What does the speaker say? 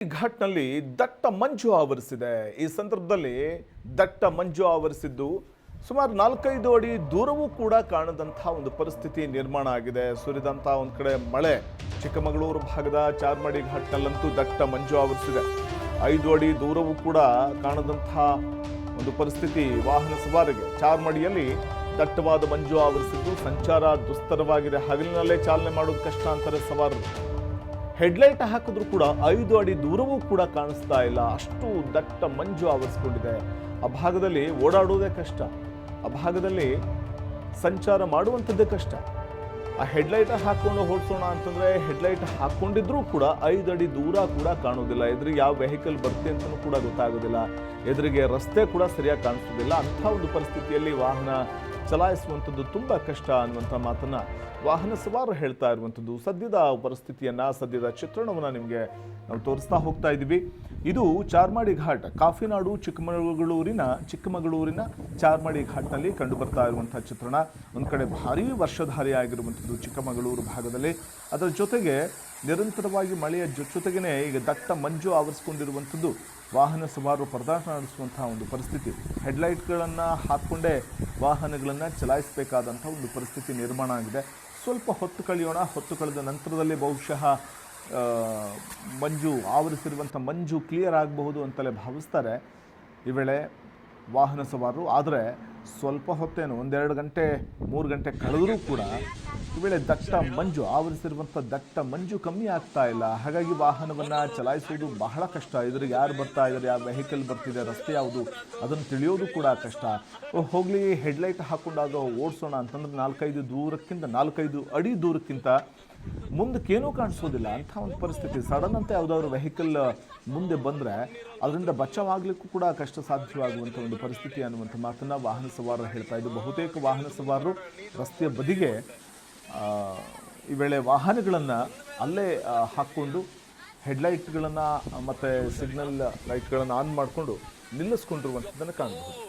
ಘಾಟ್ನಲ್ಲಿ ದಟ್ಟ ಮಂಜು ಆವರಿಸಿದೆ. ಈ ಸಂದರ್ಭದಲ್ಲಿ ದಟ್ಟ ಮಂಜು ಆವರಿಸಿದ್ದು ಸುಮಾರು 4-5 ಅಡಿ ದೂರವೂ ಕೂಡ ಕಾಣದಂತಹ ಒಂದು ಪರಿಸ್ಥಿತಿ ನಿರ್ಮಾಣ ಆಗಿದೆ. ಸುರಿದಂತ ಒಂದ್ ಕಡೆ ಮಳೆ ಚಿಕ್ಕಮಗಳೂರು ಭಾಗದ ಚಾರ್ಮಾಡಿ ಘಾಟ್ನಲ್ಲಂತೂ ದಟ್ಟ ಮಂಜು ಆವರಿಸಿದೆ. 5 ಅಡಿ ದೂರವೂ ಕೂಡ ಕಾಣದಂತಹ ಒಂದು ಪರಿಸ್ಥಿತಿ ವಾಹನ ಸವಾರಿಗೆ. ಚಾರ್ಮಾಡಿಯಲ್ಲಿ ದಟ್ಟವಾದ ಮಂಜು ಆವರಿಸಿದ್ದು ಸಂಚಾರ ದುಸ್ತರವಾಗಿದೆ. ಹಗಲಿನಲ್ಲೇ ಚಾಲನೆ ಮಾಡೋದು ಕಷ್ಟ ಅಂತಾರೆ ಸವಾರರು. ಹೆಡ್ಲೈಟ್ ಹಾಕಿದ್ರು ಕೂಡ 5 ಅಡಿ ದೂರವೂ ಕೂಡ ಕಾಣಿಸ್ತಾ ಇಲ್ಲ. ಅಷ್ಟು ದಟ್ಟ ಮಂಜು ಆವರಿಸಿಕೊಂಡಿದೆ. ಆ ಭಾಗದಲ್ಲಿ ಓಡಾಡುವುದೇ ಕಷ್ಟ, ಆ ಭಾಗದಲ್ಲಿ ಸಂಚಾರ ಮಾಡುವಂಥದ್ದೇ ಕಷ್ಟ. ಆ ಹೆಡ್ಲೈಟ್ ಹಾಕೊಂಡು ಓಡಿಸೋಣ ಅಂತಂದ್ರೆ ಹೆಡ್ಲೈಟ್ ಹಾಕೊಂಡಿದ್ರೂ ಕೂಡ 5 ಅಡಿ ದೂರ ಕೂಡ ಕಾಣೋದಿಲ್ಲ. ಎದುರಿಗೆ ಯಾವ ವೆಹಿಕಲ್ ಬರುತ್ತೆ ಅಂತಲೂ ಕೂಡ ಗೊತ್ತಾಗೋದಿಲ್ಲ. ಎದುರಿಗೆ ರಸ್ತೆ ಕೂಡ ಸರಿಯಾಗಿ ಕಾಣಿಸೋದಿಲ್ಲ. ಅಂಥ ಒಂದು ಪರಿಸ್ಥಿತಿಯಲ್ಲಿ ವಾಹನ ಚಲಾಯಿಸುವಂಥದ್ದು ತುಂಬ ಕಷ್ಟ ಅನ್ನುವಂಥ ಮಾತನ್ನ ವಾಹನ ಸವಾರರು ಹೇಳ್ತಾ ಇರುವಂಥದ್ದು. ಸದ್ಯದ ಪರಿಸ್ಥಿತಿಯನ್ನ, ಸದ್ಯದ ಚಿತ್ರಣವನ್ನು ನಿಮಗೆ ನಾವು ತೋರಿಸ್ತಾ ಹೋಗ್ತಾ ಇದ್ದೀವಿ. ಇದು ಚಾರ್ಮಾಡಿ ಘಾಟ್, ಕಾಫಿನಾಡು ಚಿಕ್ಕಮಗಳೂರಿನ ಚಾರ್ಮಾಡಿ ಘಾಟ್ನಲ್ಲಿ ಕಂಡು ಬರ್ತಾ ಇರುವಂತಹ ಚಿತ್ರಣ. ಒಂದು ಕಡೆ ಭಾರೀ ವರ್ಷಧಾರಿ ಆಗಿರುವಂಥದ್ದು ಚಿಕ್ಕಮಗಳೂರು ಭಾಗದಲ್ಲಿ. ಅದರ ಜೊತೆಗೆ ನಿರಂತರವಾಗಿ ಮಳೆಯ ಜೊತೆಗೇನೆ ಈಗ ದಟ್ಟ ಮಂಜು ಆವರಿಸಿಕೊಂಡಿರುವಂಥದ್ದು ವಾಹನ ಸವಾರರು ಪರದಾಟ ನಡೆಸುವಂತಹ ಒಂದು ಪರಿಸ್ಥಿತಿ. ಹೆಡ್ಲೈಟ್ಗಳನ್ನು ಹಾಕ್ಕೊಂಡೇ ವಾಹನಗಳನ್ನು ಚಲಾಯಿಸಬೇಕಾದಂಥ ಒಂದು ಪರಿಸ್ಥಿತಿ ನಿರ್ಮಾಣ ಆಗಿದೆ. ಸ್ವಲ್ಪ ಹೊತ್ತು ಕಳೆಯೋಣ, ಹೊತ್ತು ಕಳೆದ ನಂತರದಲ್ಲಿ ಬಹುಶಃ ಮಂಜು ಆವರಿಸಿರುವಂಥ ಮಂಜು ಕ್ಲಿಯರ್ ಆಗಬಹುದು ಅಂತಲೇ ಭಾವಿಸ್ತಾರೆ ಈ ವೇಳೆ ವಾಹನ ಸವಾರರು. ಆದರೆ ಸ್ವಲ್ಪ ಹೊತ್ತೇನು 1-2 ಗಂಟೆ 3 ಗಂಟೆ ಕಳೆದರೂ ಕೂಡ ಈ ವೇಳೆ ದಟ್ಟ ಮಂಜು ಆವರಿಸಿರುವಂಥ ದಟ್ಟ ಮಂಜು ಕಮ್ಮಿ ಆಗ್ತಾ ಇಲ್ಲ. ಹಾಗಾಗಿ ವಾಹನವನ್ನು ಚಲಾಯಿಸುವುದು ಬಹಳ ಕಷ್ಟ. ಎದುರಿಗೆ ಯಾರು ಬರ್ತಾ ಇದ್ದಾರೆ, ಯಾವ ವೆಹಿಕಲ್ ಬರ್ತಿದೆ, ರಸ್ತೆ ಯಾವುದು ಅದನ್ನು ತಿಳಿಯೋದು ಕೂಡ ಕಷ್ಟ. ಹೋಗಲಿ ಹೆಡ್ಲೈಟ್ ಹಾಕೊಂಡಾಗ ಓಡಿಸೋಣ ಅಂತಂದ್ರೆ 4-5 ಅಡಿ ದೂರಕ್ಕಿಂತ ಮುಂದಕ್ಕೇನೂ ಕಾಣಿಸೋದಿಲ್ಲ. ಅಂಥ ಒಂದು ಪರಿಸ್ಥಿತಿ. ಸಡನ್ ಅಂತ ಯಾವುದಾದ್ರು ವೆಹಿಕಲ್ ಮುಂದೆ ಬಂದರೆ ಅದರಿಂದ ಬಚಾವಾಗಲಿಕ್ಕೂ ಕೂಡ ಕಷ್ಟ ಸಾಧ್ಯವಾಗುವಂಥ ಒಂದು ಪರಿಸ್ಥಿತಿ ಅನ್ನುವಂಥ ಮಾತನ್ನು ವಾಹನ ಸವಾರರು ಹೇಳ್ತಾ ಇದ್ದು. ಬಹುತೇಕ ವಾಹನ ಸವಾರರು ರಸ್ತೆಯ ಬದಿಗೆ ಈ ವೇಳೆ ವಾಹನಗಳನ್ನು ಅಲ್ಲೇ ಹಾಕ್ಕೊಂಡು ಹೆಡ್ಲೈಟ್ಗಳನ್ನು ಮತ್ತು ಸಿಗ್ನಲ್ ಲೈಟ್ಗಳನ್ನು ಆನ್ ಮಾಡಿಕೊಂಡು ನಿಲ್ಲಿಸ್ಕೊಂಡಿರುವಂಥದ್ದನ್ನು ಕಾಣಬಹುದು.